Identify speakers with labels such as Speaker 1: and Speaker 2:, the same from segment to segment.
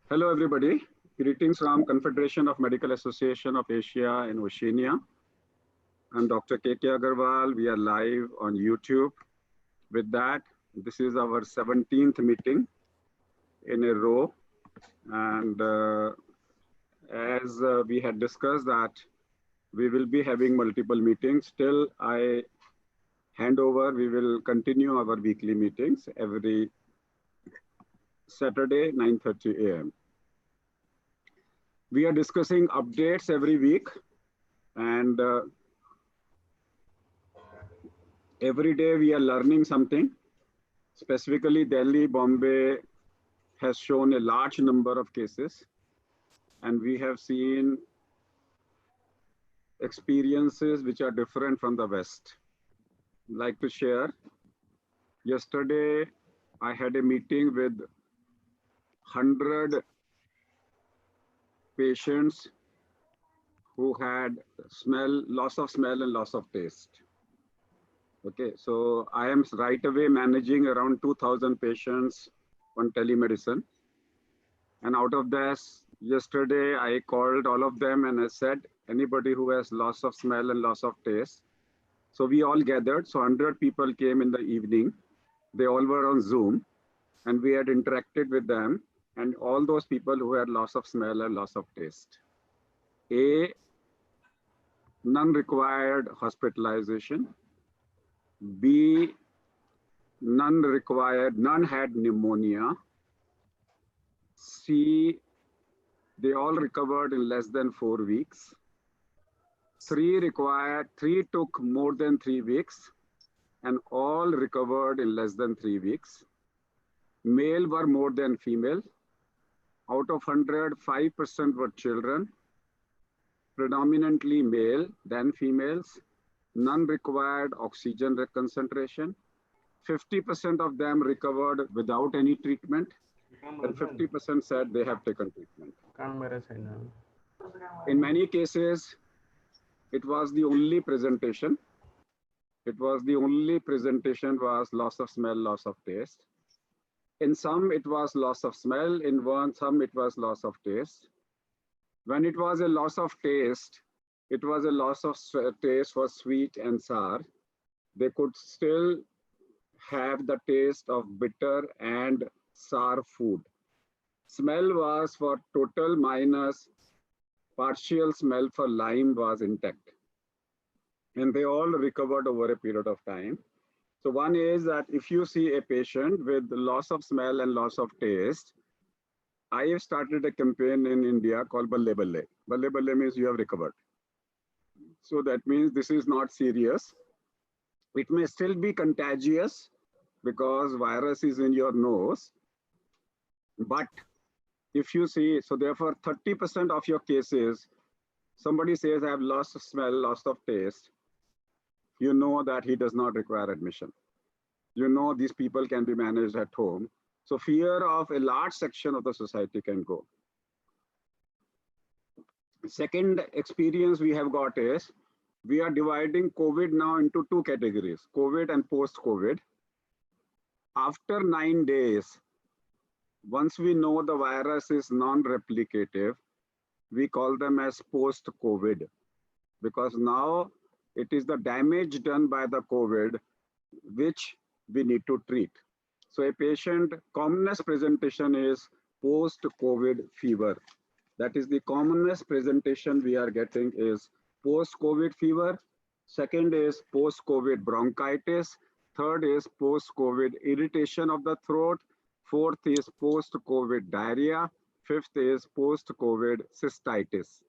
Speaker 1: Hello, everybody. Greetings from Confederation of Medical Association of Asia and Oceania. I'm Dr. K.K. Agarwal. We are live on YouTube. With that, this is our 17th meeting in a row. And as we had discussed that we will be having multiple meetings, till I hand over, we will continue our weekly meetings every Saturday, 9:30 a.m. We are discussing updates every week, and every day we are learning something. Specifically, Delhi, Bombay has shown a large number of cases, and we have seen experiences which are different from the West. I'd like to share. Yesterday, I had a meeting with 100 patients who had loss of smell and loss of taste. Okay, so I am right away managing around 2,000 patients on telemedicine. And out of this, yesterday I called all of them and I said, anybody who has loss of smell and loss of taste. So we all gathered. So 100 people came in the evening. They all were on Zoom and we had interacted with them. And all those people who had loss of smell and loss of taste. A, none required hospitalization. B, none had pneumonia. C, they all recovered in less than 4 weeks. 3 took more than 3 weeks and all recovered in less than 3 weeks. Male were more than female. Out of 100, 5% were children, predominantly male than females. None required oxygen concentration. 50% of them recovered without any treatment, and 50% said they have taken treatment. In many cases, it was the only presentation. Was loss of smell, loss of taste. In some, it was loss of smell. In some, it was loss of taste. When it was a loss of taste, it was a loss of taste for sweet and sour. They could still have the taste of bitter and sour food. Smell was for total minus partial smell for lime was intact. And they all recovered over a period of time. So one is that if you see a patient with loss of smell and loss of taste, I have started a campaign in India called Balle Balle. Balle Balle means you have recovered. So that means this is not serious. It may still be contagious because virus is in your nose. But if you see, so therefore 30% of your cases, somebody says I have loss of smell, loss of taste, you know that he does not require admission. You know these people can be managed at home. So fear of a large section of the society can go. Second experience we have got is, we are dividing COVID now into 2 categories, COVID and post-COVID. After 9 days, once we know the virus is non-replicative, we call them as post-COVID, because now it is the damage done by the COVID which we need to treat. So a patient, commonest presentation is post-COVID fever. That is the commonest presentation we are getting is post-COVID fever. Second is post-COVID bronchitis. Third is post-COVID irritation of the throat. Fourth is post-COVID diarrhea. Fifth is post-COVID cystitis.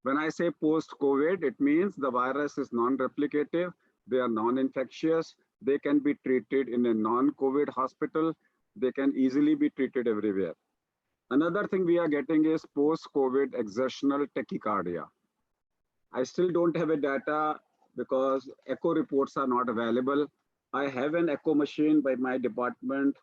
Speaker 1: When I say post-COVID, it means the virus is non-replicative, they are non-infectious, they can be treated in a non-COVID hospital, they can easily be treated everywhere. Another thing we are getting is post-COVID exertional tachycardia. I still don't have a data because echo reports are not available. I have an echo machine by my department.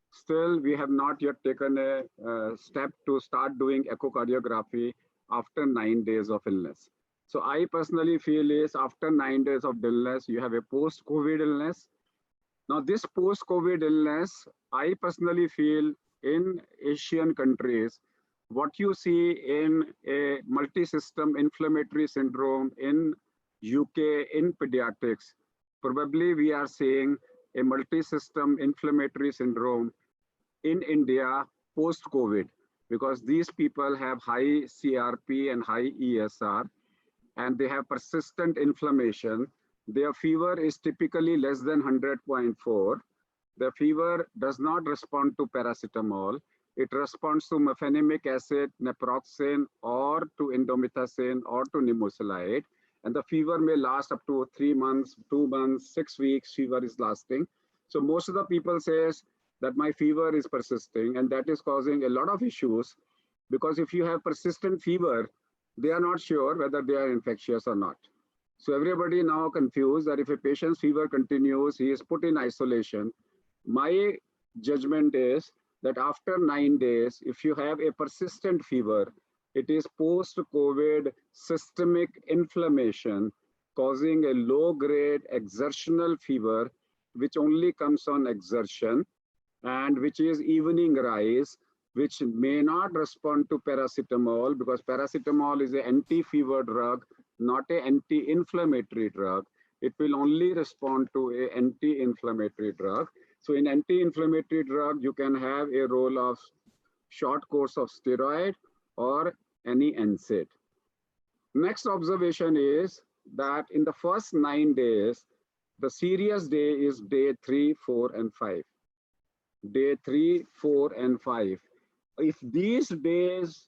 Speaker 1: Still, we have not yet taken a step to start doing echocardiography after 9 days of illness. So I personally feel is after 9 days of illness, you have a post-COVID illness. Now this post-COVID illness, I personally feel in Asian countries, what you see in a multi-system inflammatory syndrome in UK in pediatrics, probably we are seeing a multi-system inflammatory syndrome in India post-COVID, because these people have high CRP and high ESR, and they have persistent inflammation. Their fever is typically less than 100.4. The fever does not respond to paracetamol. It responds to mefenamic acid, naproxen, or to indomethacin, or to nimesulide. And the fever may last up to 3 months, 2 months, 6 weeks, fever is lasting. So most of the people says that my fever is persisting, and that is causing a lot of issues, because if you have persistent fever, they are not sure whether they are infectious or not. So everybody now confused that if a patient's fever continues, he is put in isolation. My judgment is that after 9 days, if you have a persistent fever, it is post-COVID systemic inflammation causing a low-grade exertional fever, which only comes on exertion and which is evening rise, which may not respond to paracetamol, because paracetamol is an anti-fever drug, not an anti-inflammatory drug. It will only respond to an anti-inflammatory drug. So in anti-inflammatory drug, you can have a role of short course of steroid or any NSAID. Next observation is that in the first 9 days, the serious day is day 3, 4, and 5. Day 3, 4, and 5. If these days,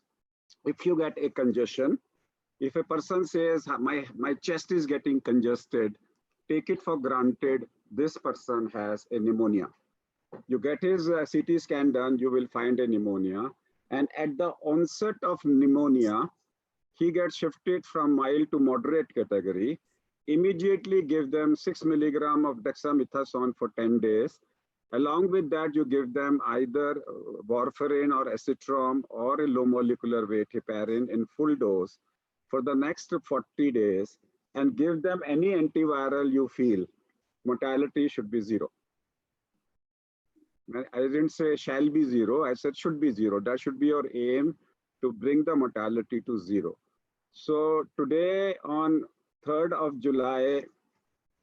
Speaker 1: if you get a congestion, if a person says, my chest is getting congested, take it for granted this person has a pneumonia. You get his CT scan done, you will find a pneumonia. And at the onset of pneumonia, he gets shifted from mild to moderate category. Immediately give them 6 milligram of dexamethasone for 10 days. Along with that, you give them either warfarin or acetrom or a low molecular weight heparin in full dose for the next 40 days, and give them any antiviral you feel. Mortality should be 0. I didn't say shall be 0, I said should be 0. That should be your aim, to bring the mortality to 0. So today on 3rd of July,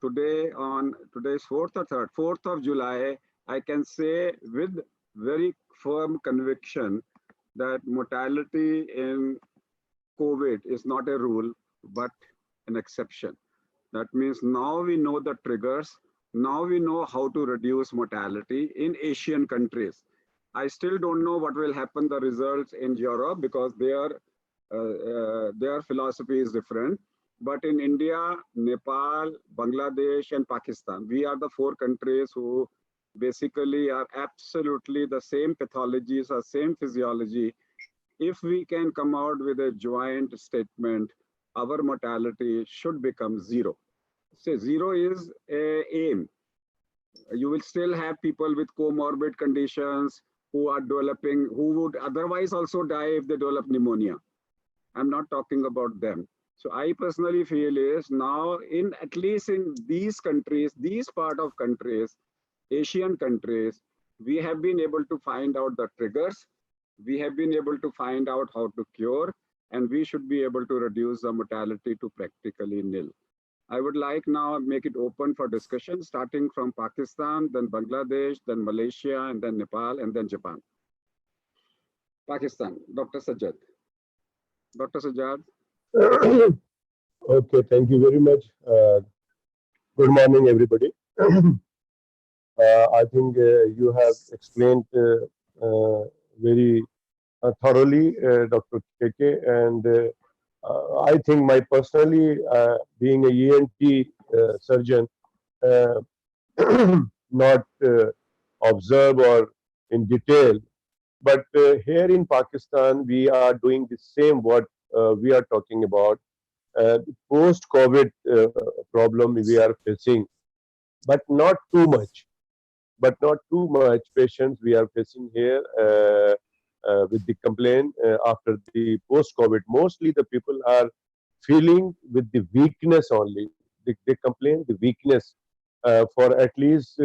Speaker 1: today's 4th or 3rd, 4th of July, I can say with very firm conviction that mortality in COVID is not a rule, but an exception. That means now we know the triggers. Now we know how to reduce mortality in Asian countries. I still don't know what will happen, the results in Europe, because their philosophy is different. But in India, Nepal, Bangladesh, and Pakistan, we are the 4 countries who basically are absolutely the same pathologies or same physiology. If we can come out with a joint statement, our mortality should become 0. Say 0 is a aim. You will still have people with comorbid conditions who are developing, who would otherwise also die if they develop pneumonia. I'm not talking about them. So I personally feel is now in, at least in these countries, these part of countries, Asian countries, we have been able to find out the triggers. We have been able to find out how to cure, and we should be able to reduce the mortality to practically nil. I would like now make it open for discussion, starting from Pakistan, then Bangladesh, then Malaysia, and then Nepal, and then Japan. Pakistan, Dr. Sajjad. Dr. Sajjad.
Speaker 2: Okay, thank you very much. Good morning, everybody. I think you have explained very thoroughly, Dr. KK, and I think my personally, being a ENT surgeon, not observe or in detail, but here in Pakistan, we are doing the same what we are talking about. Post-COVID problem we are facing, but not too much. But not too much patients we are facing here with the complaint after the post-COVID. Mostly the people are feeling with the weakness only. They complain the weakness for at least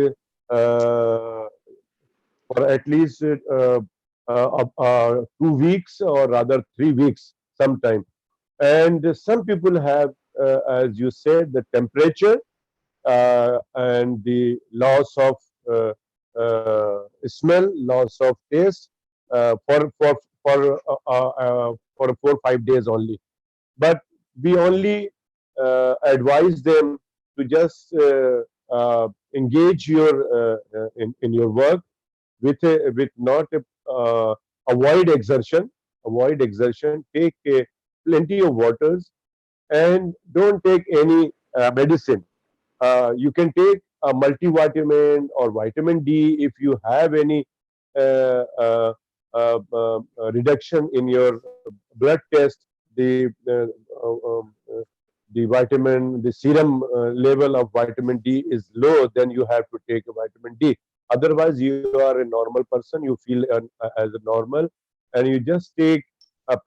Speaker 2: 2 weeks or rather 3 weeks sometime. And some people have, as you said, the temperature and the loss of smell, loss of taste for 4 5 days only. But we only advise them to just engage your in your work with not avoid exertion, take plenty of waters, and don't take any medicine. You can take a multivitamin or vitamin D if you have any uh, uh, reduction in your blood test. Uh, um, uh, the vitamin, the serum level of vitamin D is low, then you have to take a vitamin D. Otherwise, you are a normal person, you feel as a normal, and you just take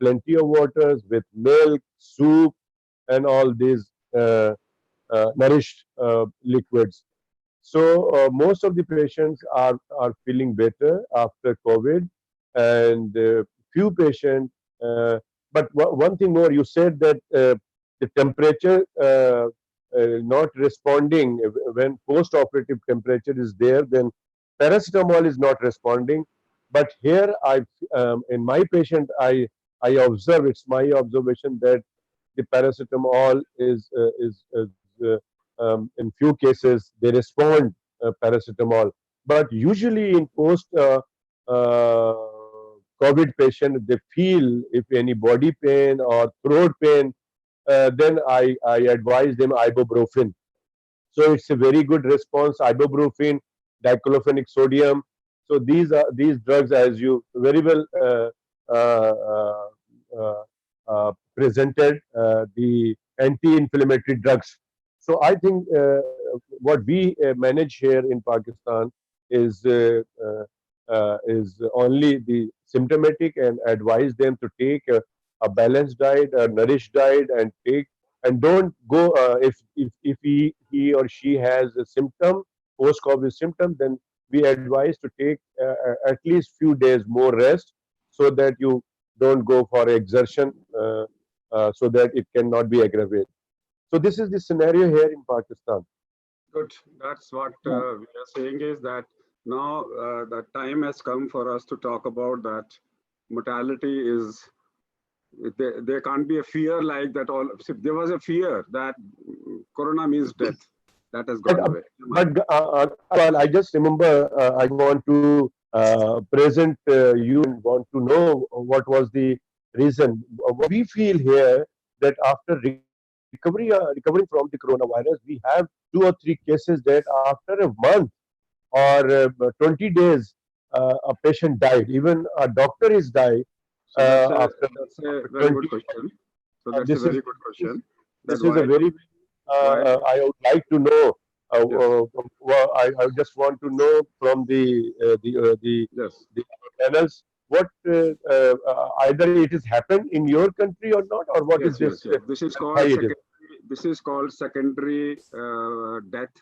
Speaker 2: plenty of waters with milk, soup, and all these nourished liquids. So most of the patients are feeling better after COVID, and few patients. But one thing more, you said that the temperature not responding when post-operative temperature is there, then paracetamol is not responding. But here, in my patient, I observe. It's my observation that the paracetamol is in few cases they respond paracetamol, but usually in post COVID patient they feel if any body pain or throat pain, then I advise them ibuprofen. So it's a very good response. Ibuprofen, diclofenac sodium. So these drugs, as you very well presented, the anti-inflammatory drugs. So I think what we manage here in Pakistan is only the symptomatic and advise them to take a balanced diet, a nourished diet, and take and don't go if he or she has a symptom, post-COVID symptom, then we advise to take at least few days more rest so that you don't go for exertion so that it cannot be aggravated. So this is the scenario here in Pakistan.
Speaker 1: Good. That's what we are saying is that now the time has come for us to talk about that mortality is, there can't be a fear like that. All see, there was a fear that corona means death. That has
Speaker 2: But
Speaker 1: gone away.
Speaker 2: Gopal, I just remember I want to present you and want to know what was the reason. What we feel here that after recovering from the coronavirus, we have 2 or 3 cases that after a month or 20 days, a patient died. Even a doctor is died
Speaker 1: So
Speaker 2: after
Speaker 1: that's a
Speaker 2: after
Speaker 1: very
Speaker 2: 20.
Speaker 1: good question. So that's a
Speaker 2: This is
Speaker 1: very good
Speaker 2: this,
Speaker 1: question. That
Speaker 2: this is a very
Speaker 1: why
Speaker 2: I would like to know.
Speaker 1: yes,
Speaker 2: I just want to know from
Speaker 1: yes.
Speaker 2: the panels what either it has happened in your country or not, or what is
Speaker 1: Yes,
Speaker 2: this?
Speaker 1: yes, yes. This is
Speaker 2: Why
Speaker 1: called
Speaker 2: it is?
Speaker 1: secondary. This is called secondary death.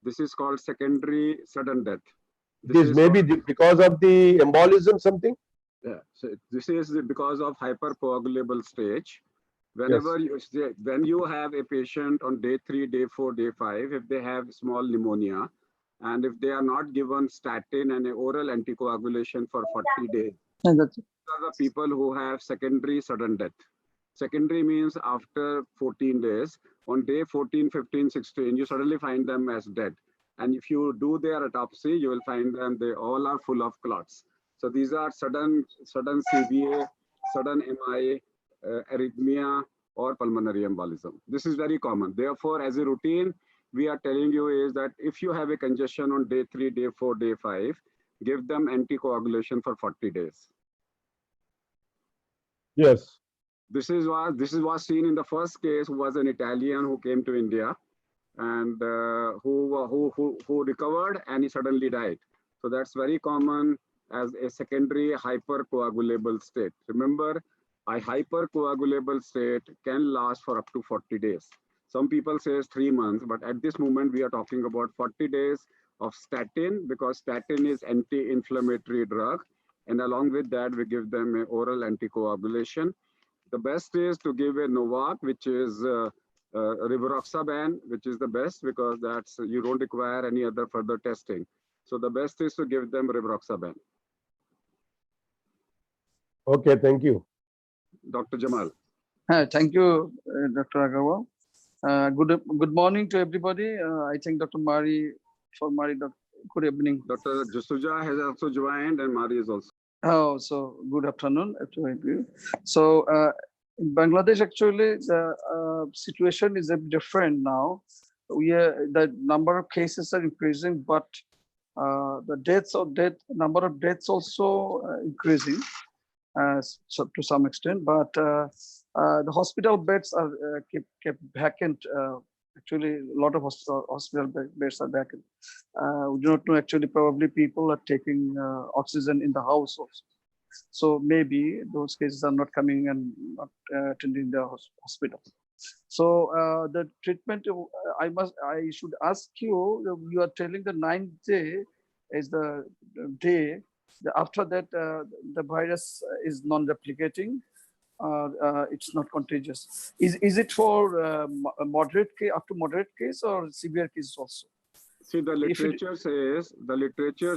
Speaker 1: This is called secondary sudden death.
Speaker 2: It
Speaker 1: This
Speaker 2: is
Speaker 1: is
Speaker 2: maybe
Speaker 1: called,
Speaker 2: because of the embolism something.
Speaker 1: yeah. So this is because of hypercoagulable stage.
Speaker 2: Yes.
Speaker 1: When you have a patient on day 3, day 4, day 5, if they have small pneumonia, and if they are not given statin and an oral anticoagulation for 40 days,
Speaker 3: And that's it.
Speaker 1: these are the people who have secondary sudden death. Secondary means after 14 days, on day 14, 15, 16, you suddenly find them as dead. And if you do their autopsy, you will find them, they all are full of clots. So these are sudden CVA, sudden MI, arrhythmia, or pulmonary embolism. This is very common. Therefore, as a routine, we are telling you is that if you have a congestion on day 3, day 4, day 5, give them anticoagulation for 40 days.
Speaker 2: Yes.
Speaker 1: This is what seen in the first case, who was an Italian who came to India and who recovered and he suddenly died. So that's very common as a secondary hypercoagulable state. Remember, a hypercoagulable state can last for up to 40 days. Some people say it's 3 months, but at this moment we are talking about 40 days of statin because statin is anti-inflammatory drug And along with that, we give them an oral anticoagulation. The best is to give a Novak, which is rivaroxaban, which is the best because that's you don't require any other further testing. So the best is to give them rivaroxaban.
Speaker 2: Okay, thank you.
Speaker 1: Dr. Jamal.
Speaker 3: Thank you, Dr. Agarwal. Good morning to everybody. I thank Dr. Mari for Mari. Good evening.
Speaker 1: Dr. Jasuja has also joined, and Mari is also.
Speaker 3: Oh, so good afternoon to you. So in Bangladesh, actually, the situation is a bit different now. The number of cases are increasing, but the number of deaths also increasing so to some extent. But the hospital beds are kept vacant. Actually, a lot of hospital beds are vacant. We do not know, actually, probably people are taking oxygen in the house also. So maybe those cases are not coming and not attending the hospital. So the treatment, I should ask you, you are telling the 9th day is the day. After that, the virus is non-replicating. It's not contagious. Is it for a moderate case, up to moderate case, or severe case also?
Speaker 1: See, the literature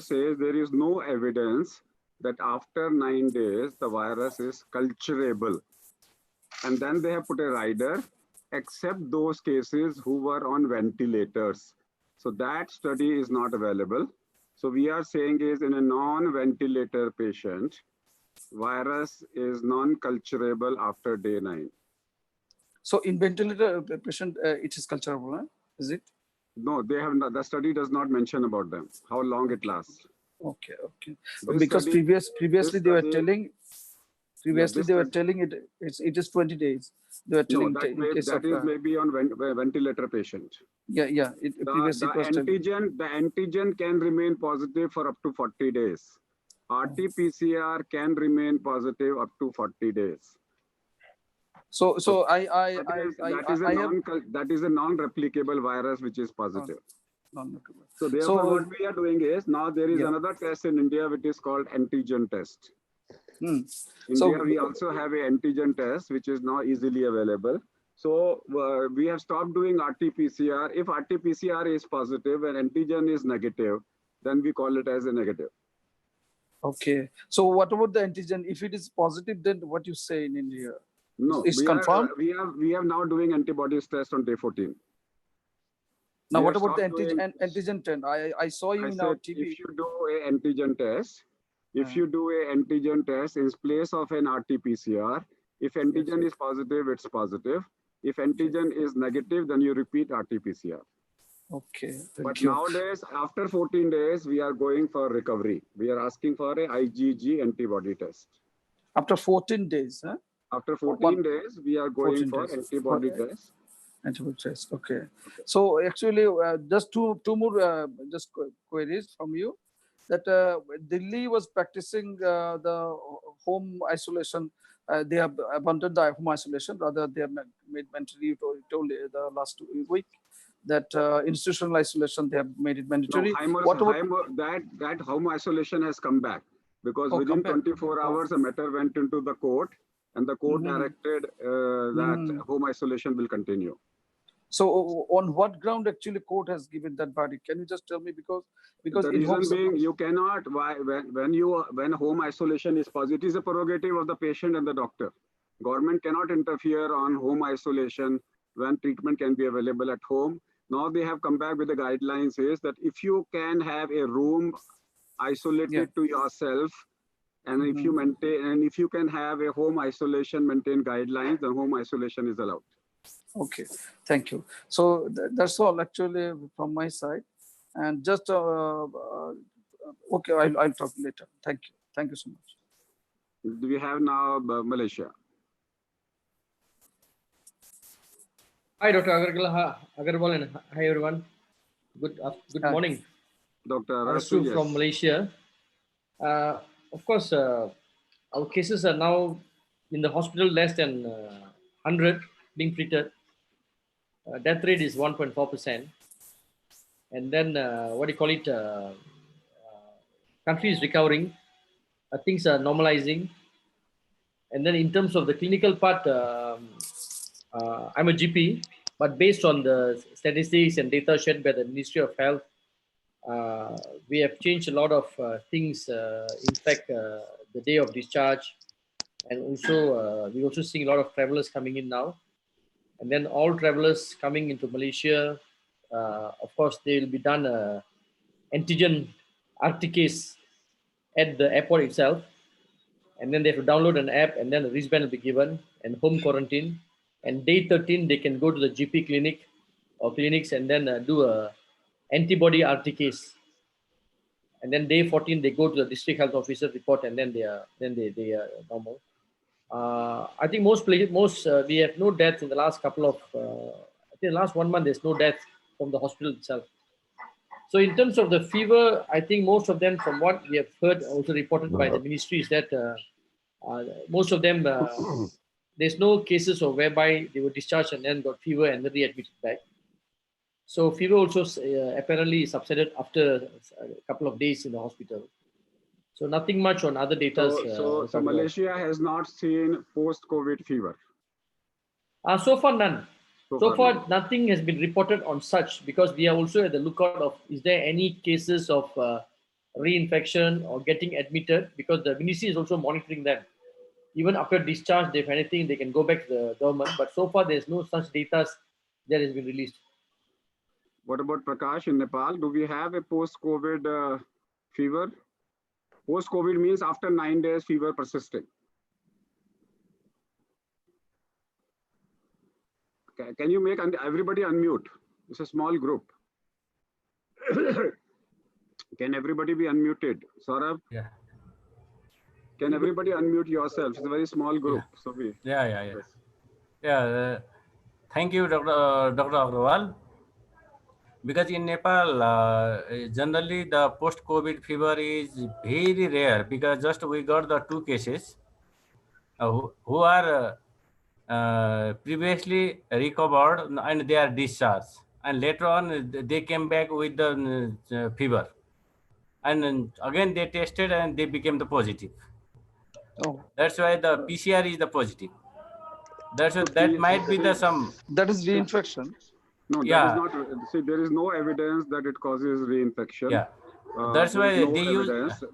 Speaker 1: says there is no evidence that after 9 days the virus is culturable, and then they have put a rider, except those cases who were on ventilators. So that study is not available. So we are saying is in a non-ventilator patient, virus is non-culturable after day 9.
Speaker 3: So in ventilator patient, it is culturable, huh? Is it?
Speaker 1: No, they have not. The study does not mention about them, how long it lasts.
Speaker 3: Okay.
Speaker 1: This
Speaker 3: Because
Speaker 1: study,
Speaker 3: previously they were telling. Previously they were
Speaker 1: study,
Speaker 3: telling it is 20 days. They were telling
Speaker 1: that is maybe on ventilator patient.
Speaker 3: Yeah. Previously it was
Speaker 1: the antigen can remain positive for up to 40 days. RT-PCR can remain positive up to 40 days.
Speaker 3: So
Speaker 1: that is a non-replicable virus which is positive. So therefore, what we are doing is now there is another test in India which is called antigen test. India, we also have an antigen test which is now easily available. So we have stopped doing RT-PCR. If RT-PCR is positive and antigen is negative, then we call it as a negative.
Speaker 3: Okay. So what about the antigen? If it is positive, then what you say in India?
Speaker 1: No,
Speaker 3: it's confirmed.
Speaker 1: We have now doing antibodies test on day 14.
Speaker 3: Now, what about the antigen test? I saw you in our TV.
Speaker 1: If you do an antigen test, in place of an RT-PCR, if antigen is positive, it's positive. If antigen is negative, then you repeat RT-PCR.
Speaker 3: Okay.
Speaker 1: But nowadays, after 14 days, we are going for recovery. We are asking for a IgG antibody test.
Speaker 3: After 14 days, huh?
Speaker 1: After 14 days, we are going for antibody test.
Speaker 3: Antibody test. Okay. So actually, just two more just queries from you. That Delhi was practicing the home isolation. They have abandoned the home isolation. Rather, they have made mandatory. You told the last week that institutional isolation, they have made it mandatory.
Speaker 1: No, that home isolation has come back because within 24 hours, a matter went into the court, and the court directed that home isolation will continue.
Speaker 3: So on what ground actually court has given that verdict? Can you just tell me? Because
Speaker 1: the reason being, you cannot, when home isolation is positive, it is a prerogative of the patient and the doctor. Government cannot interfere on home isolation when treatment can be available at home. Now they have come back with the guidelines is that if you can have a room isolated to yourself, and if you can have a home isolation maintain guidelines, then home isolation is allowed.
Speaker 3: Okay, thank you. So that's all actually from my side. And just okay, I'll talk later. Thank you so much.
Speaker 1: Do we have now Malaysia?
Speaker 4: Hi, Dr. Agarwal, and hi everyone. Good morning.
Speaker 1: Dr.
Speaker 4: Rasu from Malaysia. Of course, our cases are now in the hospital less than 100 being treated. Death rate is 1.4%. And then, country is recovering. things are normalizing. And then in terms of the clinical part, I'm a GP, but based on the statistics and data shared by the Ministry of Health, we have changed a lot of things. In fact, the day of discharge, and also we also seeing a lot of travelers coming in now. And then all travelers coming into Malaysia, of course, they will be done antigen RTKs at the airport itself, and then they have to download an app, and then a wristband will be given and home quarantine. And day 13, they can go to the GP clinic or clinics and then do a antibody RTKs. And then day 14, they go to the district health officer report, and then they are normal. I think most we have no deaths in the last couple of. I think the last 1 month there's no death from the hospital itself. So in terms of the fever, I think most of them, from what we have heard, also reported by the ministry, is that most of them, there's no cases of whereby they were discharged and then got fever and then readmitted back. So fever also apparently subsided after a couple of days in the hospital. So nothing much on other data.
Speaker 1: So Malaysia has not seen post-COVID fever.
Speaker 4: So far, none. So far,
Speaker 1: none.
Speaker 4: nothing has been reported on such, because we are also at the lookout of, is there any cases of reinfection or getting admitted, because the ministry is also monitoring them. Even after discharge, if anything, they can go back to the government. But so far, there's no such data that has been released.
Speaker 1: What about Prakash in Nepal? Do we have a post-COVID fever? Post-COVID means after 9 days, fever persisting. Can you make everybody unmute? It's a small group. Can everybody be unmuted? Saurabh?
Speaker 5: Yeah.
Speaker 1: Can everybody unmute yourself? It's a very small group.
Speaker 5: Yeah.
Speaker 1: So we.
Speaker 5: Yeah. Thank you, Dr. Agrawal. Because in Nepal, generally the post-COVID fever is very rare, because just we got the 2 cases who are previously recovered and they are discharged, and later on they came back with the fever, and again they tested and they became the positive.
Speaker 3: Oh,
Speaker 5: That's why the PCR is the positive. That might be the some.
Speaker 3: that is reinfection.
Speaker 1: No, that is not. See, there is no evidence that it causes reinfection.
Speaker 5: Yeah, that's why they use.
Speaker 1: So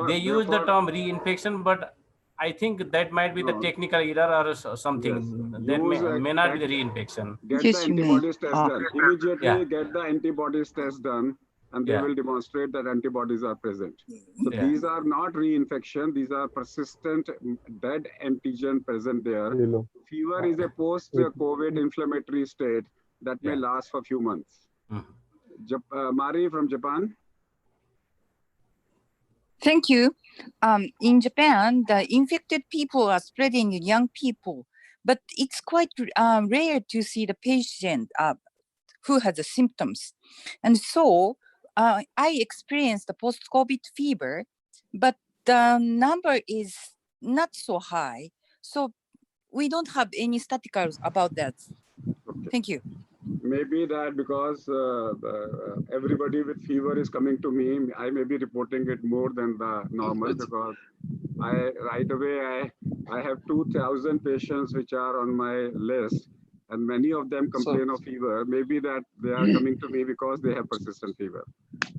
Speaker 5: they use the term reinfection, but I think that might be the technical error or something. That may not be the reinfection.
Speaker 1: Get the antibodies test done. Immediately get the antibodies test done, and they will demonstrate that antibodies are present. So these are not reinfection. These are persistent dead antigen present there. Fever is a post-COVID inflammatory state that may last for a few months. Mari from Japan.
Speaker 6: Thank you. In Japan, the infected people are spreading in young people, but it's quite rare to see the patient who has the symptoms. And so I experienced the post-COVID fever, but the number is not so high. So we don't have any statistics about that.
Speaker 1: Okay.
Speaker 6: Thank you.
Speaker 1: Maybe that because everybody with fever is coming to me, I may be reporting it more than the normal, because right away I have 2,000 patients which are on my list, and many of them complain of fever. Maybe that they are coming to me because they have persistent fever.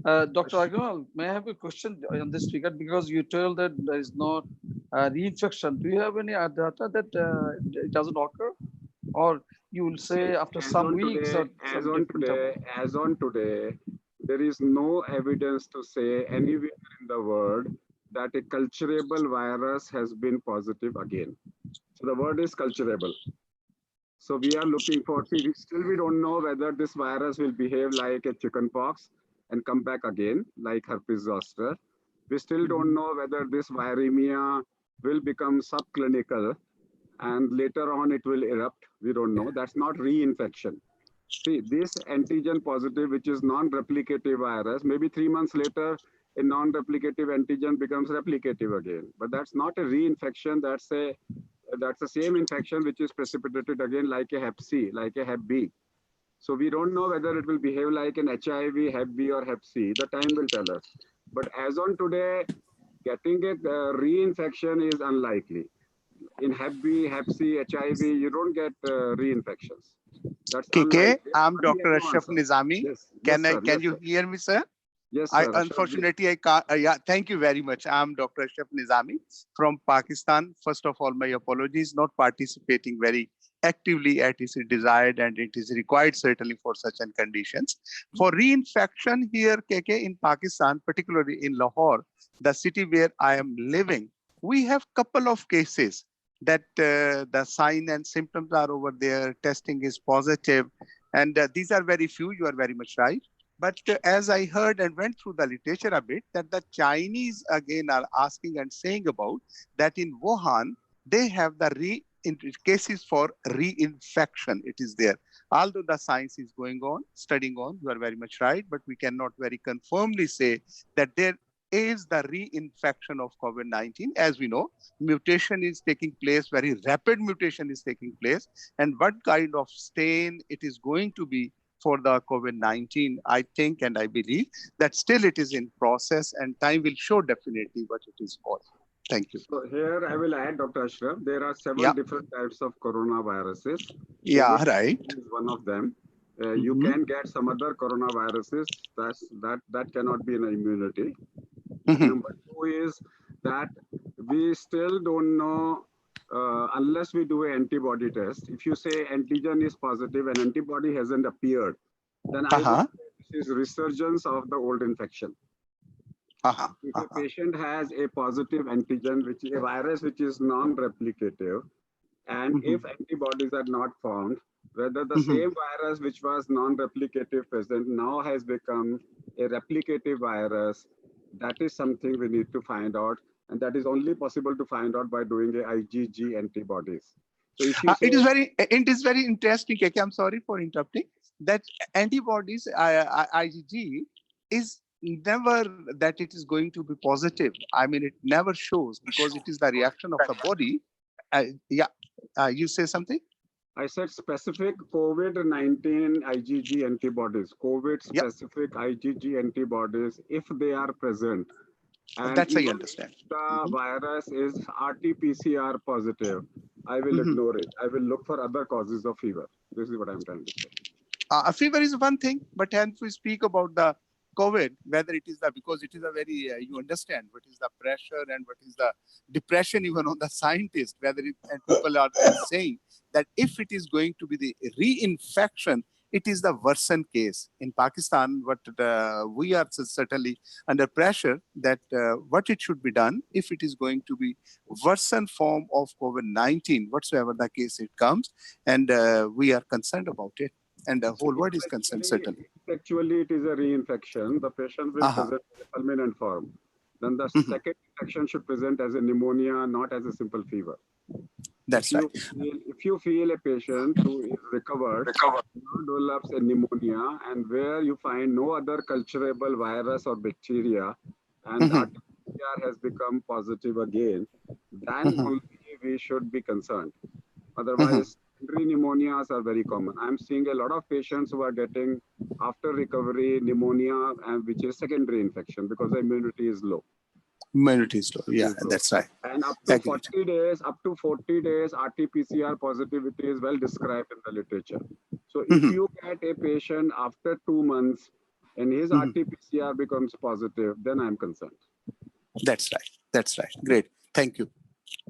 Speaker 3: Dr. Agrawal, may I have a question on this figure? Because you told that there is no reinfection. Do you have any data that it doesn't occur? Or you will say after some weeks?
Speaker 1: As on today, there is no evidence to say anywhere in the world that a culturable virus has been positive again. So the word is culturable. So we are looking for, we don't know whether this virus will behave like a chickenpox and come back again, like herpes zoster. We still don't know whether this viremia will become subclinical and later on it will erupt. We don't know. That's not reinfection. See, this antigen positive, which is non-replicative virus, maybe 3 months later, a non-replicative antigen becomes replicative again. But that's not a reinfection. That's the same infection which is precipitated again like a Hep C, like a Hep B. So we don't know whether it will behave like an HIV, Hep B or Hep C. The time will tell us. But as on today, Getting a reinfection is unlikely. In Hep B, Hep C, HIV, you don't get reinfections. That's
Speaker 7: KK,
Speaker 1: unlikely.
Speaker 7: I'm
Speaker 1: But we have
Speaker 7: Dr.
Speaker 1: no
Speaker 7: Ashraf
Speaker 1: answer.
Speaker 7: Nizami.
Speaker 1: Yes, yes, sir.
Speaker 7: Can
Speaker 1: Yes,
Speaker 7: you
Speaker 1: sir.
Speaker 7: hear me, sir?
Speaker 1: Yes,
Speaker 7: I
Speaker 1: sir.
Speaker 7: unfortunately I can't. Yeah, thank you very much. I'm Dr. Ashraf Nizami from Pakistan. First of all, my apologies not participating very actively as it is desired and it is required certainly for such an conditions. For reinfection here, KK, in Pakistan, particularly in Lahore, the city where I am living, we have couple of cases that the sign and symptoms are over there. Testing is positive, and these are very few. You are very much right. But as I heard and went through the literature a bit, that the Chinese again are asking and saying about that in Wuhan, they have the cases for reinfection. It is there. Although the science is going on, studying on, you are very much right, but we cannot very confirmly say that there is the reinfection of COVID-19. As we know, mutation is taking place, very rapid mutation is taking place. And what kind of stain it is going to be for the COVID-19, I think and I believe that still it is in process and time will show definitely what it is for. Thank you.
Speaker 1: So here I will add, Dr. Ashraf, there are several different types of coronaviruses.
Speaker 7: Yeah,
Speaker 1: COVID
Speaker 7: right.
Speaker 1: is one of them. You can get some other coronaviruses that cannot be an immunity. Number two is that we still don't know unless we do an antibody test. If you say antigen is positive and antibody hasn't appeared, then I would say this is resurgence of the old infection. If a patient has a positive antigen, which is a virus which is non-replicative, and if antibodies are not found, whether the same virus which was non-replicative present now has become a replicative virus, that is something we need to find out. And that is only possible to find out by doing a IgG antibodies. So if you say,
Speaker 7: it is very interesting, KK, I'm sorry for interrupting, that antibodies, IgG, is never that it is going to be positive. I mean, it never shows because it is the reaction of the body. You say something?
Speaker 1: I said specific COVID-19 IgG antibodies, COVID-specific IgG antibodies, if they are present. And
Speaker 7: that's I
Speaker 1: even
Speaker 7: understand.
Speaker 1: if the virus is RT-PCR positive, I will ignore it. I will look for other causes of fever. This is what I'm trying to say.
Speaker 7: Fever is one thing, but if we speak about the COVID, whether it is because it is a very, you understand what is the pressure and what is the depression even on the scientist, whether and people are saying that if it is going to be the reinfection, it is the worsen case. In Pakistan, what we are certainly under pressure that what it should be done if it is going to be worsen form of COVID-19, whatsoever the case it comes, and we are concerned about it. And the whole world is concerned, certainly.
Speaker 1: Actually, it is a reinfection. The patient will present as a fulminant form. Then the second infection should present as a pneumonia, not as a simple fever.
Speaker 7: That's right.
Speaker 1: If you feel a patient who is recovered develops a pneumonia, and where you find no other culturable virus or bacteria, and RT-PCR has become positive again, then only we should be concerned. Otherwise, secondary pneumonias are very common. I'm seeing a lot of patients who are getting after recovery pneumonia, and which is secondary infection because the immunity is low.
Speaker 7: Immunity is low. Yeah, that's right.
Speaker 1: And up to 40 days, RT-PCR positivity is well described in the literature. So if you get a patient after 2 months and his RT-PCR becomes positive, then I'm concerned.
Speaker 7: That's right. That's right. Great. Thank you.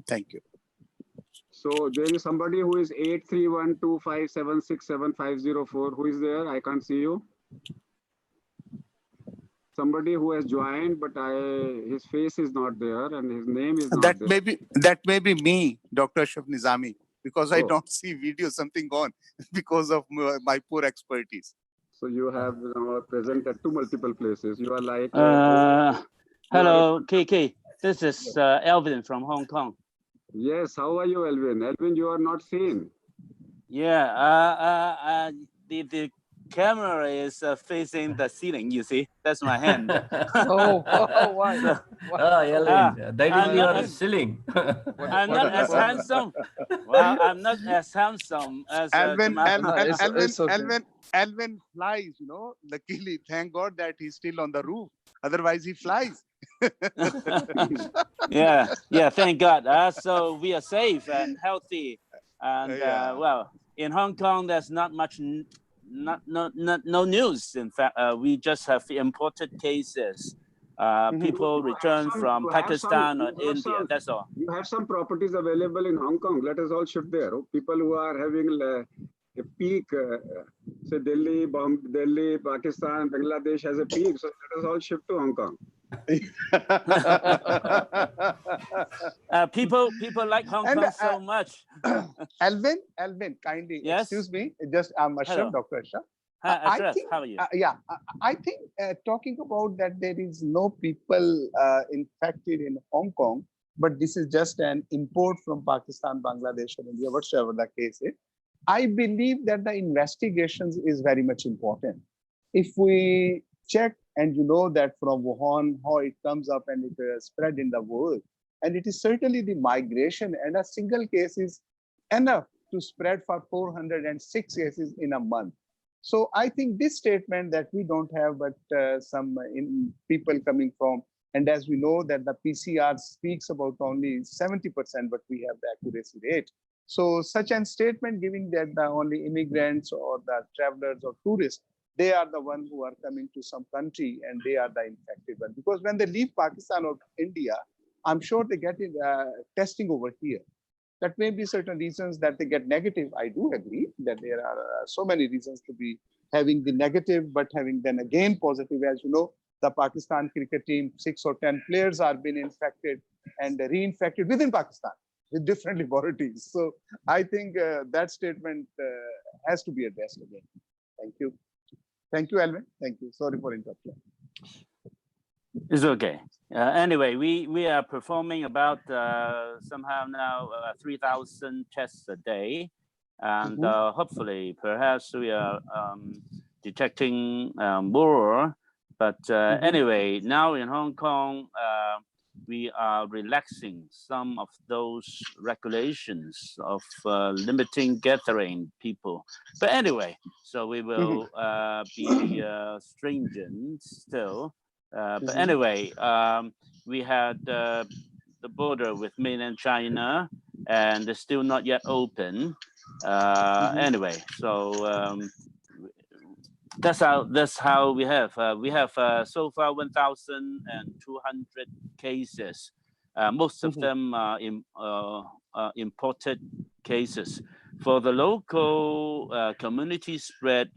Speaker 7: Thank you.
Speaker 1: So there is somebody who is 83125767504. Who is there? I can't see you. Somebody who has joined, but his face is not there and his name is not there.
Speaker 7: That may be me, Dr. Ashraf Nizami, because I don't see video, something gone because of my poor expertise.
Speaker 1: So you have present at multiple places. You are like...
Speaker 8: hello, KK. This is Elvin from Hong Kong.
Speaker 1: Yes, how are you, Elvin? Elvin, you are not seen.
Speaker 8: Yeah, the camera is facing the ceiling, you see. That's my hand.
Speaker 3: Why?
Speaker 5: Elvin, that is your ceiling.
Speaker 8: I'm not as handsome. Well, I'm not as handsome as
Speaker 7: Elvin flies, luckily, thank God that he's still on the roof. Otherwise, he flies.
Speaker 8: Yeah, thank God. So we are safe and healthy. And well, in Hong Kong, there's not much, no news. In fact, we just have imported cases. People return from Pakistan or India. That's all.
Speaker 1: You have some properties available in Hong Kong. Let us all shift there. People who are having a peak, say Delhi, Delhi, Pakistan, Bangladesh has a peak. So let us all shift to Hong Kong.
Speaker 8: People like Hong Kong so much.
Speaker 7: Alvin, kindly excuse me. Just I'm Ashraf, Dr. Ashraf.
Speaker 8: Ashraf, how are you?
Speaker 7: I think talking about that there is no people infected in Hong Kong, but this is just an import from Pakistan, Bangladesh, or India, whatsoever the case is. I believe that the investigations is very much important. If we check and you know that from Wuhan, how it comes up and it spread in the world, and it is certainly the migration, and a single case is enough to spread for 406 cases in a month. So I think this statement that we don't have, but some people coming from, and as we know that the PCR speaks about only 70%, but we have the accuracy rate. So such a statement giving that the only immigrants or the travelers or tourists, they are the ones who are coming to some country and they are the infected one. Because when they leave Pakistan or India, I'm sure they get testing over here. That may be certain reasons that they get negative. I do agree that there are so many reasons to be having the negative, but having then again positive. As you know, the Pakistan cricket team, 6 or 10 players are been infected and reinfected within Pakistan with different laboratories. So I think that statement has to be addressed again. Thank you. Thank you, Alvin. Thank you. Sorry for interrupting.
Speaker 8: It's okay. Anyway, we are performing about somehow now 3,000 tests a day, and hopefully, perhaps we are detecting more. But anyway, now in Hong Kong, we are relaxing some of those regulations of limiting gathering people. But anyway, so we will be stringent still. But anyway, we had the border with mainland China, and it's still not yet open. Anyway, so that's how we have so far 1,200 cases. Most of them are imported cases. For the local community spread,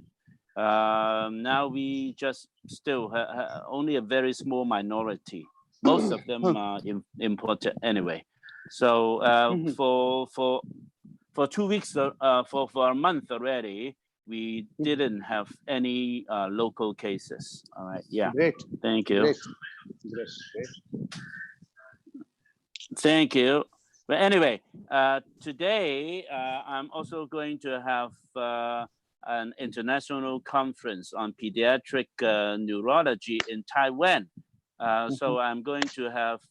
Speaker 8: now we just still only a very small minority. Most of them are imported anyway. So for 2 weeks, for a month already, we didn't have any local cases. All right. Yeah.
Speaker 7: Great.
Speaker 8: Thank you.
Speaker 7: Great.
Speaker 8: Thank you. But anyway, today I'm also going to have an international conference on pediatric neurology in Taiwan. So I'm going to have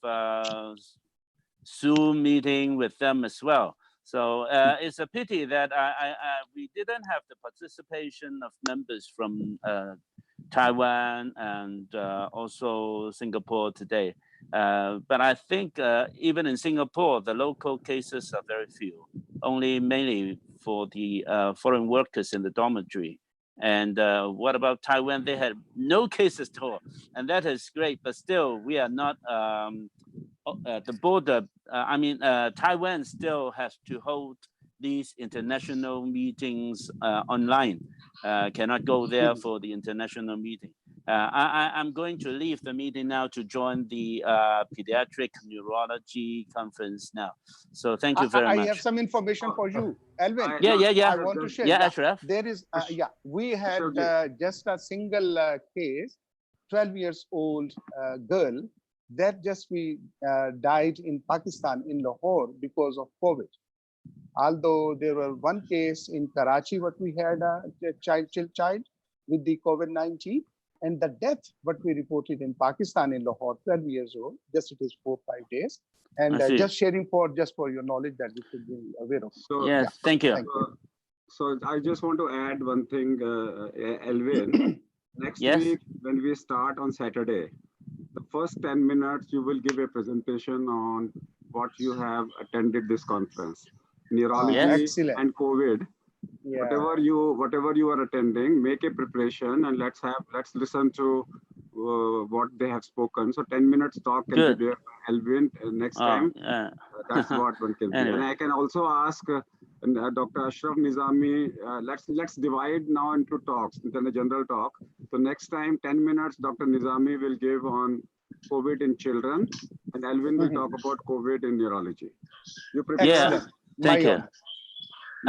Speaker 8: Zoom meeting with them as well. So it's a pity that we didn't have the participation of members from Taiwan and also Singapore today. But I think even in Singapore, the local cases are very few, only mainly for the foreign workers in the dormitory. And what about Taiwan? They had no cases at all. And that is great, but still we are not the border. Taiwan still has to hold these international meetings online, cannot go there for the international meeting. I'm going to leave the meeting now to join the pediatric neurology conference now. So thank you very much.
Speaker 7: I have some information for you, Alvin.
Speaker 8: Yeah.
Speaker 7: I want to share.
Speaker 8: Yeah, Ashraf.
Speaker 7: There is, we had just a single case, 12 years old girl that just died in Pakistan, in Lahore, because of COVID. Although there were one case in Karachi, what we had a child with the COVID-19, and the death, what we reported in Pakistan, in Lahore, 12 years old, just it is 4 or 5 days. And just sharing for your knowledge that you should be aware of.
Speaker 1: So,
Speaker 8: yes, thank you.
Speaker 1: So I just want to add one thing, Alvin. Next week, when we start on Saturday, The first 10 minutes, you will give a presentation on what you have attended this conference. Neurology
Speaker 7: Excellent.
Speaker 1: and COVID.
Speaker 7: Yeah.
Speaker 1: Whatever you are attending, make a preparation and let's listen to what they have spoken. So 10 minutes talk can
Speaker 8: Good.
Speaker 1: be there by Alvin next time. That's what one can be. And
Speaker 8: Anyway.
Speaker 1: I can also ask Dr. Ashraf Nizami, let's divide now into talks, then a general talk. So next time, 10 minutes, Dr. Nizami will give on COVID in children and Alvin will talk about COVID in neurology. You prepare.
Speaker 8: Yeah, thank you.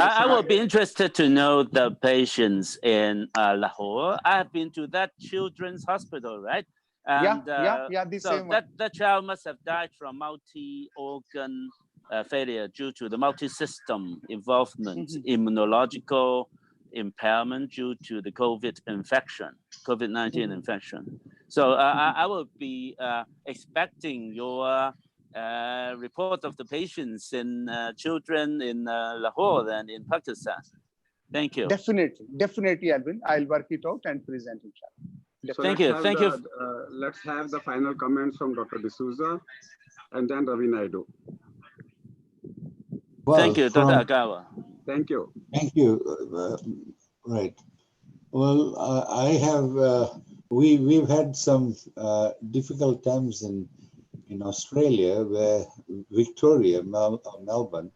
Speaker 7: honor.
Speaker 8: I will be interested to know the patients in Lahore. I have been to that children's hospital, right? And
Speaker 7: the
Speaker 8: so
Speaker 7: same one.
Speaker 8: that child must have died from multi-organ failure due to the multi-system involvement, immunological impairment due to the COVID-19 infection. So I will be expecting your report of the patients in children in Lahore and in Pakistan. Thank you.
Speaker 7: Definitely, Alvin. I'll work it out and present it.
Speaker 1: So
Speaker 8: Thank you.
Speaker 1: Let's have the final comments from Dr. D'Souza and then Ravi Naidu.
Speaker 9: Well,
Speaker 8: thank you, Dr. Agawa.
Speaker 1: Thank you.
Speaker 9: Thank you. Right. Well, I have, we've had some difficult times in Australia, where Victoria, Melbourne,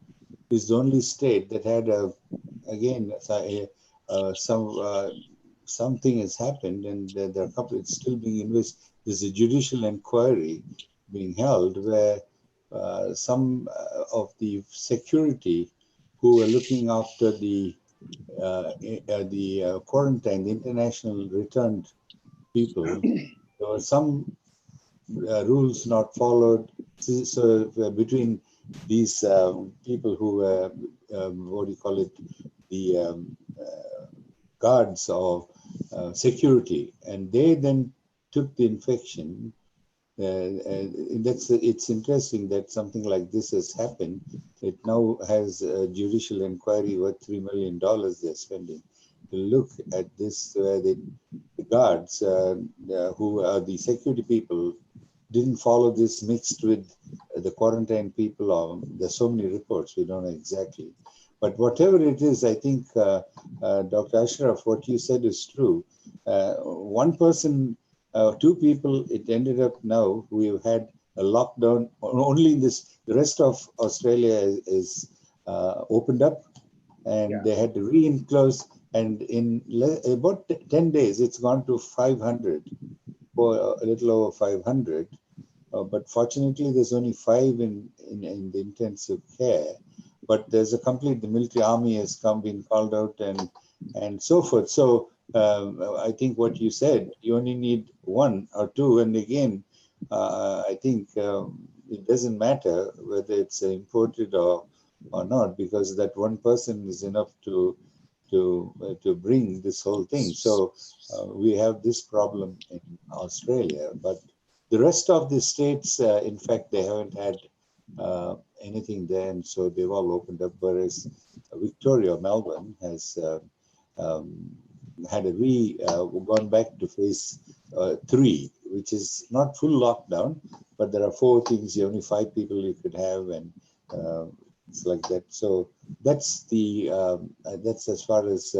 Speaker 9: is the only state that had something has happened, and there are a couple. It's still being investigated. There's a judicial inquiry being held where some of the security who were looking after the quarantine, the international returned people, there were some rules not followed. So between these people who were, the guards of security, and they then took the infection. It's interesting that something like this has happened. It now has a judicial inquiry worth $3 million they're spending to look at this, where the guards who are the security people didn't follow this, mixed with the quarantine people. There's so many reports, we don't know exactly. But whatever it is, I think, Dr. Ashraf, what you said is true. One person, two people, it ended up now, we've had a lockdown only in this, the rest of Australia is opened up, and they had to re-enclose, and in about 10 days, it's gone to 500, or a little over 500. But fortunately, there's only 5 in the intensive care. But there's a complete, the military army has been called out and so forth. So I think what you said, you only need 1 or 2. And again, I think it doesn't matter whether it's imported or not, because that one person is enough to bring this whole thing. So we have this problem in Australia, but the rest of the states, in fact, they haven't had anything there, and so they've all opened up. Whereas Victoria, Melbourne, has had gone back to phase 3, which is not full lockdown, but there are 4 things. Only 5 people you could have, and it's like that. So that's that's as far as.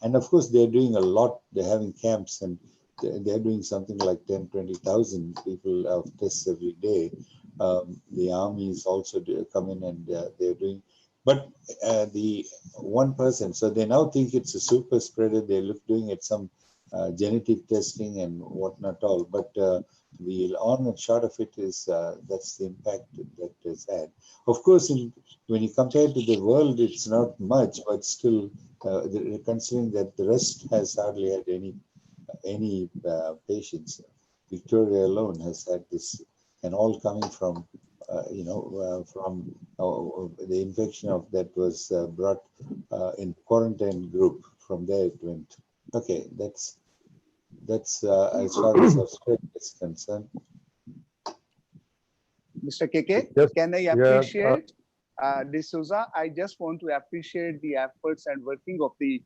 Speaker 9: And of course, they're doing a lot. They're having camps, and they're doing something like 10, 20,000 people of tests every day. The army is also come in, and they're doing, but the one person, so they now think it's a super spreader. They're doing it some genetic testing and whatnot all, but the on and short of it is that's the impact that is had. Of course, when you compare to the world, it's not much, but still, considering that the rest has hardly had any patients. Victoria alone has had this, and all coming from from the infection of that was brought in quarantine group. From there it went. Okay, that's as far as Australia is concerned.
Speaker 7: Mr. KK,
Speaker 2: Yes,
Speaker 7: can I
Speaker 2: yeah,
Speaker 7: appreciate D'Souza? I just want to appreciate the efforts and working of the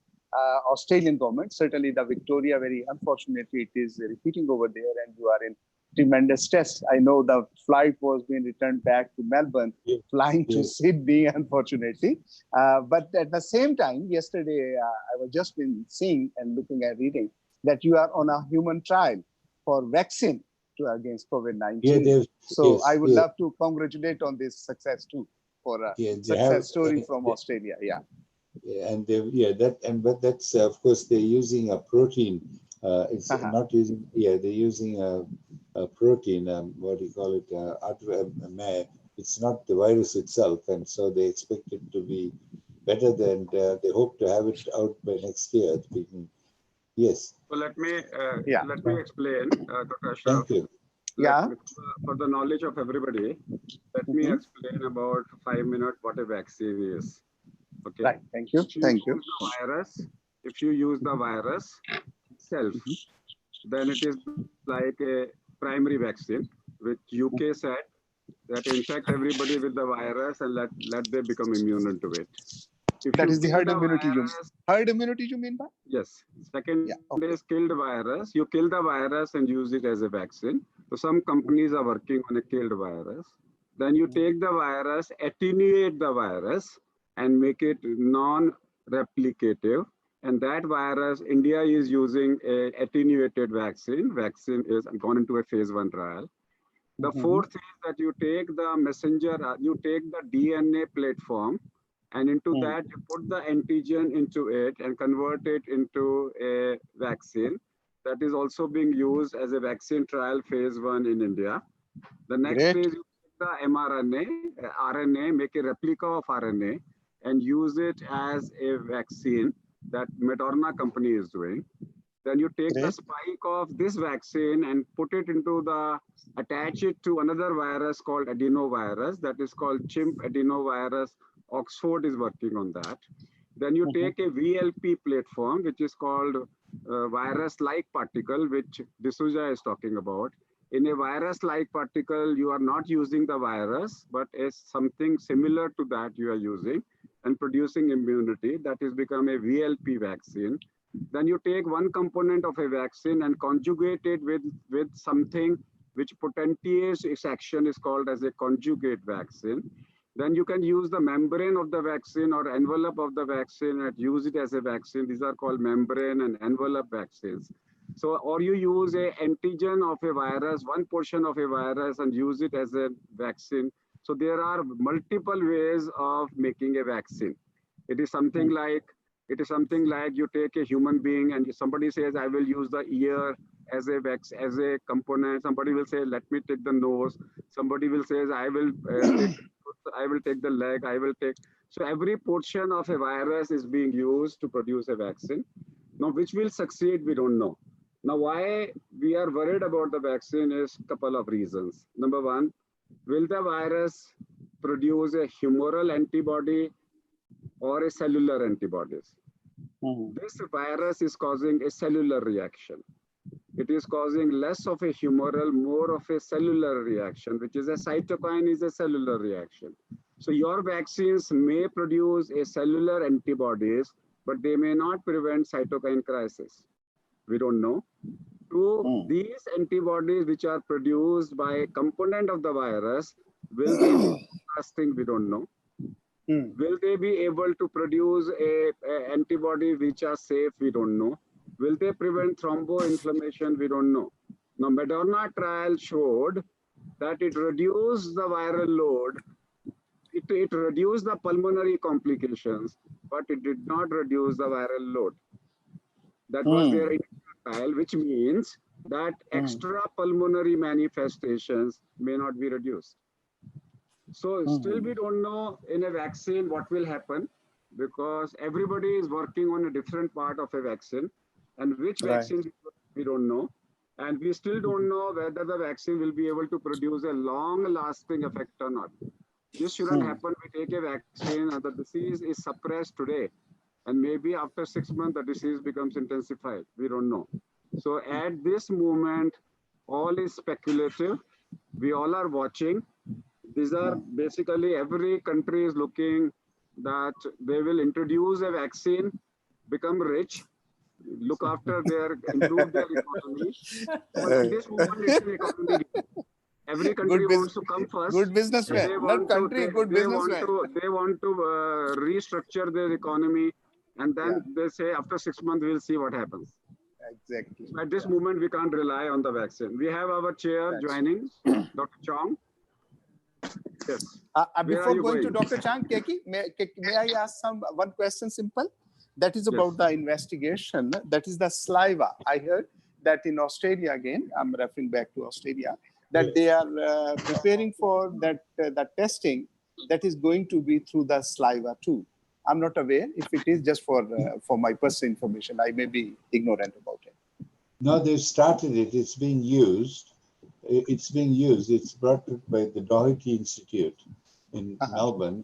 Speaker 7: Australian government. Certainly the Victoria, very unfortunately, it is repeating over there, and you are in tremendous test. I know the flight was being returned back to Melbourne, flying to Sydney, unfortunately. But at the same time, yesterday, I was just been seeing and looking at reading that you are on a human trial for vaccine against COVID-19. So I would love to congratulate on this success too, for a success story from Australia. Yeah.
Speaker 9: And but that's of course they're using a protein. It's not using. They're using a protein. What do you call it? It's not the virus itself, and so they expect it to be better than. They hope to have it out by next year. Yes.
Speaker 1: So let me explain, Dr. Ashraf.
Speaker 9: Thank you.
Speaker 1: For the knowledge of everybody, let me explain about 5 minutes what a vaccine is. Okay.
Speaker 7: Right. Thank you. Thank you.
Speaker 1: If you use the virus itself, then it is like a primary vaccine, which UK said that infect everybody with the virus and let them become immune to it.
Speaker 7: That is the herd immunity. Herd immunity, you mean by?
Speaker 1: Yes. Second is killed virus. You kill the virus and use it as a vaccine. So some companies are working on a killed virus. Then you take the virus, attenuate the virus, and make it non-replicative. And that virus, India is using a attenuated vaccine. Vaccine is gone into a phase 1 trial. The fourth is that you take the messenger, you take the DNA platform, and into that you put the antigen into it and convert it into a vaccine. That is also being used as a vaccine trial phase 1 in India. The next is you take the mRNA, RNA, make a replica of RNA, and use it as a vaccine that Moderna company is doing. Then you take the spike of this vaccine and put it into attach it to another virus called adenovirus, that is called chimp adenovirus. Oxford is working on that. Then you take a VLP platform, which is called virus-like particle, which D'Souza is talking about. In a virus-like particle, you are not using the virus, but as something similar to that you are using and producing immunity. That is become a VLP vaccine. Then you take one component of a vaccine and conjugate it with something which potentiates its action is called as a conjugate vaccine. Then you can use the membrane of the vaccine or envelope of the vaccine and use it as a vaccine. These are called membrane and envelope vaccines. So, or you use a antigen of a virus, one portion of a virus, and use it as a vaccine. So there are multiple ways of making a vaccine. It is something like you take a human being and somebody says, I will use the ear as a component. Somebody will say, let me take the nose. Somebody will say, I will take the leg. So every portion of a virus is being used to produce a vaccine. Now, which will succeed, we don't know. Now, why we are worried about the vaccine is a couple of reasons. Number one, will the virus produce a humoral antibody or a cellular antibodies? This virus is causing a cellular reaction. It is causing less of a humoral, more of a cellular reaction, which is a cytokine is a cellular reaction. So your vaccines may produce a cellular antibodies, but they may not prevent cytokine crisis. We don't know. These antibodies which are produced by a component of the virus, will they be lasting? We don't know. Will they be able to produce a antibody which are safe? We don't know. Will they prevent thromboinflammation? We don't know. Now, Moderna trial showed that it reduced the viral load. It reduced the pulmonary complications, but it did not reduce the viral load. That was their trial, which means that extra pulmonary manifestations may not be reduced. So still we don't know in a vaccine what will happen, because everybody is working on a different part of a vaccine, and which vaccine we don't know. And we still don't know whether the vaccine will be able to produce a long-lasting effect or not. This shouldn't happen. We take a vaccine and the disease is suppressed today, and maybe after 6 months the disease becomes intensified. We don't know. So at this moment, all is speculative. We all are watching. These are basically every country is looking that they will introduce a vaccine, become rich, look after their, improve their economy. So at this moment, it's an economy game. Every country wants to come first.
Speaker 7: Good businessman,
Speaker 1: They
Speaker 7: not
Speaker 1: want
Speaker 7: country,
Speaker 1: to,
Speaker 7: good businessman.
Speaker 1: they want to restructure their economy, and then they say after 6 months we'll see what happens.
Speaker 7: Exactly.
Speaker 1: So at this moment, we can't rely on the vaccine. We have our chair
Speaker 7: That's
Speaker 1: joining, Dr. Chong. Yes.
Speaker 7: Before going to Dr. Chang, Keki, may I ask one question simple? That is about the investigation. That is the saliva. I heard that in Australia again, I'm referring back to Australia, that they are preparing for that the testing that is going to be through the saliva too. I'm not aware if it is just for my personal information. I may be ignorant about it.
Speaker 9: No, they've started it. It's being used. It's being used. It's brought by the Doherty Institute in Melbourne.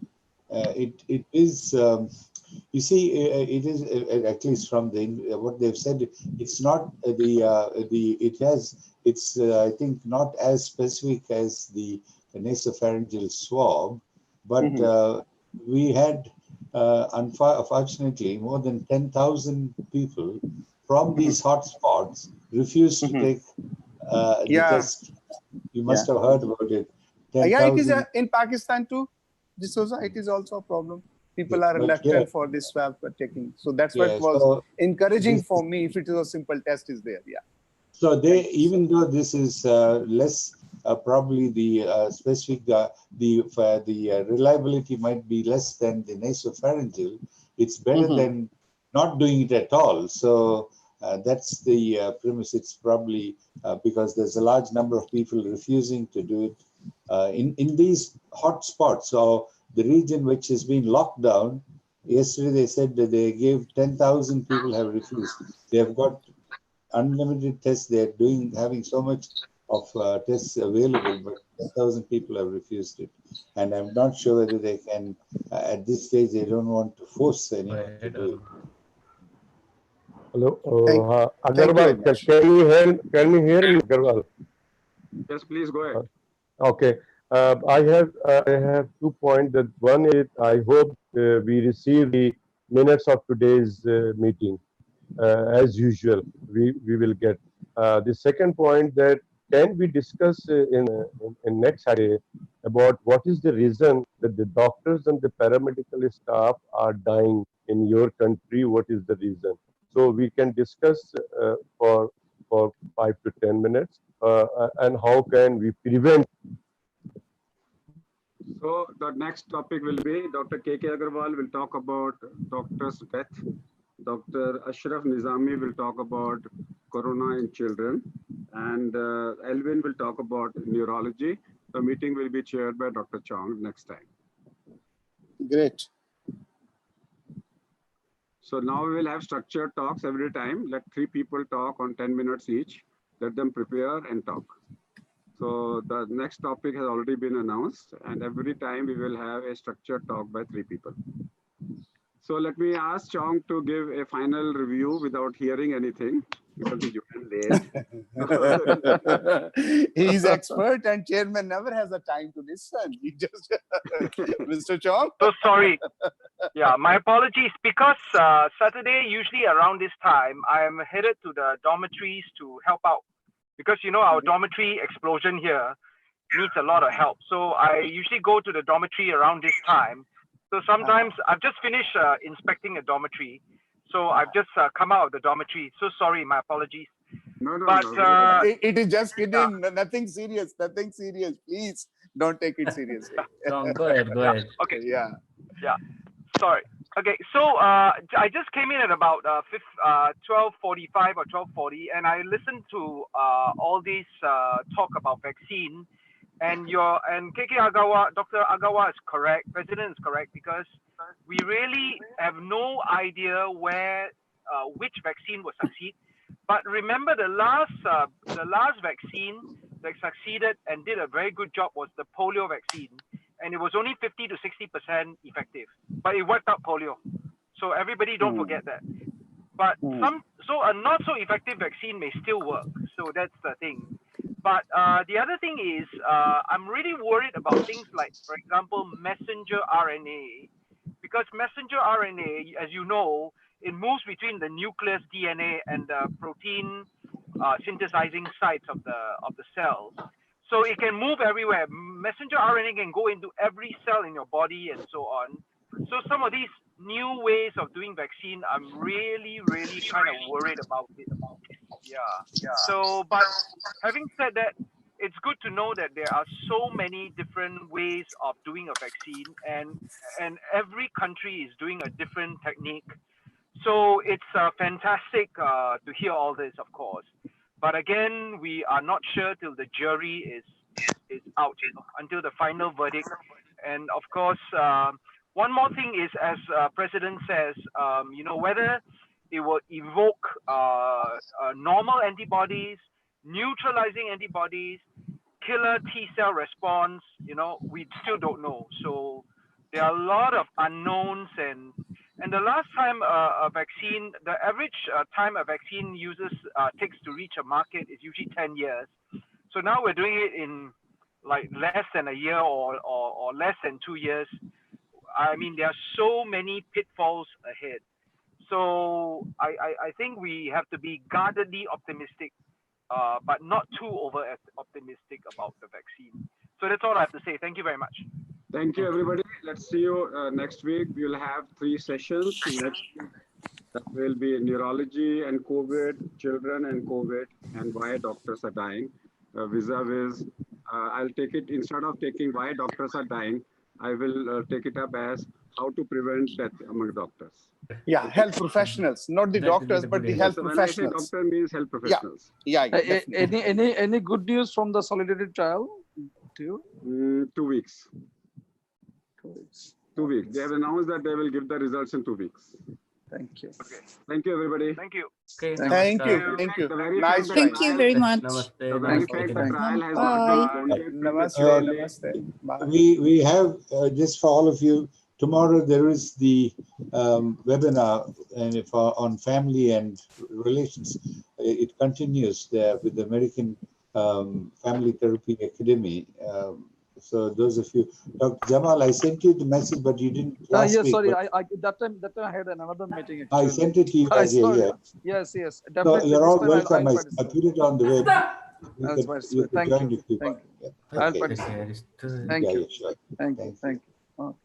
Speaker 9: It is, you see, it is at least from what they've said. It's not it's I think not as specific as the nasopharyngeal swab, but we had unfortunately more than 10,000 people from these hotspots refused to take the test. You must have heard about it.
Speaker 7: 10, it is in Pakistan too. This was it is also a problem. People are reluctant for this swab taking. So that's what was encouraging for me. If it is a simple test, is there? Yeah.
Speaker 9: So they, even though this is less, probably the specific, the reliability might be less than the nasopharyngeal. It's better than not doing it at all. So that's the premise. It's probably because there's a large number of people refusing to do it in these hot spots. So the region which has been locked down, yesterday they said that they gave 10,000 people have refused. They have got unlimited tests. They're having so much of tests available, but 10,000 people have refused it. And I'm not sure whether they can, at this stage, they don't want to force anyone to do it.
Speaker 2: Hello,
Speaker 7: Agarwal,
Speaker 2: can you hear me, Agarwal?
Speaker 1: Yes, please go ahead.
Speaker 2: Okay, I have 2 points. That one is I hope we receive the minutes of today's meeting as usual. We will get the second point, that can we discuss in next Saturday about what is the reason that the doctors and the paramedical staff are dying in your country? What is the reason? So we can discuss for 5 to 10 minutes and how can we prevent.
Speaker 1: So the next topic will be Dr. K.K. Agarwal will talk about doctor's death. Dr. Ashraf Nizami will talk about corona in children, and Elvin will talk about neurology. The meeting will be chaired by Dr. Chong next time.
Speaker 7: Great.
Speaker 1: So now we will have structured talks every time. Let 3 people talk on 10 minutes each. Let them prepare and talk. So the next topic has already been announced, and every time we will have a structured talk by 3 people. So let me ask Chong to give a final review without hearing anything, because he joined late.
Speaker 7: He is expert, and chairman never has a time to listen. He just, Mr. Chong.
Speaker 10: So sorry. Yeah, my apologies. Because Saturday, usually around this time, I am headed to the dormitories to help out. Because, you know, our dormitory explosion here needs a lot of help. So I usually go to the dormitory around this time. So sometimes I've just finished inspecting a dormitory. So I've just come out of the dormitory. So sorry, my apologies.
Speaker 1: No,
Speaker 7: it is just kidding. Nothing serious. Nothing serious. Please don't take it seriously.
Speaker 5: Go ahead.
Speaker 10: Okay.
Speaker 7: Yeah.
Speaker 10: Sorry. Okay. So I just came in at about 12:45 or 12:40, and I listened to all these talk about vaccine. And KK Agawa, Dr. Agawa is correct. President is correct, because we really have no idea where which vaccine will succeed. But remember, the last vaccine that succeeded and did a very good job was the polio vaccine, and it was only 50 to 60% effective, but it wiped out polio. So everybody don't forget that. But a not so effective vaccine may still work. So that's the thing. But the other thing is, I'm really worried about things like, for example, messenger RNA, because messenger RNA, as you know, it moves between the nucleus DNA and the protein synthesizing sites of the cells. So it can move everywhere. Messenger RNA can go into every cell in your body and so on. So some of these new ways of doing vaccine, I'm really, really kind of worried about it. Yeah. So, but having said that, it's good to know that there are so many different ways of doing a vaccine, and every country is doing a different technique. So it's fantastic to hear all this, of course. But again, we are not sure till the jury is out, until the final verdict. And of course, one more thing is, as President says, whether it will evoke normal antibodies, neutralizing antibodies, killer T cell response, we still don't know. So there are a lot of unknowns, and the last time a vaccine, the average time a vaccine takes to reach a market is usually 10 years. So now we're doing it in like less than a year or less than 2 years. I mean, there are so many pitfalls ahead. So I think we have to be guardedly optimistic, but not too over optimistic about the vaccine. So that's all I have to say. Thank you very much.
Speaker 1: Thank you, everybody. Let's see you next week. We'll have 3 sessions. Next week, that will be neurology and COVID, children and COVID, and why doctors are dying. Vis-a-vis, I'll take it, instead of taking why doctors are dying, I will take it up as how to prevent death among doctors.
Speaker 7: Yeah, health professionals, not the doctors, but the health
Speaker 1: So when I say
Speaker 7: professionals.
Speaker 1: doctor means health professionals.
Speaker 7: Yeah, definitely.
Speaker 3: Any good news from the solidarity trial to you?
Speaker 1: 2 weeks.
Speaker 3: 2 weeks.
Speaker 1: 2 weeks. They have announced that they will give the results in 2 weeks.
Speaker 3: Thank you.
Speaker 10: Okay.
Speaker 1: Thank you, everybody.
Speaker 10: Thank you.
Speaker 5: Okay,
Speaker 7: Thank you.
Speaker 5: namaskar.
Speaker 7: Thank you.
Speaker 1: The very
Speaker 7: Nice
Speaker 1: fact that
Speaker 6: Thank you
Speaker 1: trial-
Speaker 6: very much.
Speaker 5: Namaste.
Speaker 1: The very
Speaker 5: Namaste.
Speaker 1: fact the trial has
Speaker 6: Bye.
Speaker 1: not been funded
Speaker 7: Namaste.
Speaker 1: prematurely.
Speaker 7: Namaste. Bye.
Speaker 9: We have, just for all of you, tomorrow there is the webinar and on family and relations. It continues there with the American Family Therapy Academy. So those of you, Dr. Jamal, I sent you the message, but you didn't last
Speaker 3: Yes,
Speaker 7: Ah,
Speaker 9: week.
Speaker 3: sorry.
Speaker 9: but
Speaker 3: I that time I had another meeting.
Speaker 9: I
Speaker 3: Actually.
Speaker 9: sent it to you
Speaker 3: I
Speaker 9: earlier.
Speaker 3: saw
Speaker 9: Yeah.
Speaker 3: it. Yes.
Speaker 9: So
Speaker 3: Definitely.
Speaker 9: you're
Speaker 3: this
Speaker 9: all
Speaker 3: time
Speaker 9: welcome.
Speaker 3: I'll
Speaker 9: I
Speaker 3: participate.
Speaker 9: put it on the web.
Speaker 3: That's fine.
Speaker 9: You could
Speaker 3: Thank
Speaker 9: join
Speaker 3: you.
Speaker 9: if you
Speaker 3: Thank
Speaker 9: want.
Speaker 3: you.
Speaker 9: Yeah.
Speaker 3: I'll
Speaker 9: Okay.
Speaker 3: participate.
Speaker 5: Thank
Speaker 3: Thank
Speaker 9: Yeah,
Speaker 3: you.
Speaker 9: yeah, sure.
Speaker 3: Thank you. Thank you. Oh,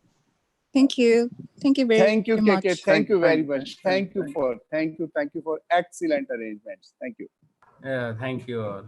Speaker 6: Thank you. Thank you very
Speaker 7: Thank you,
Speaker 6: much.
Speaker 7: KK. Thank you very
Speaker 3: Thank you.
Speaker 7: much. Thank you for excellent arrangements. Thank you.
Speaker 5: Yeah, thank you all.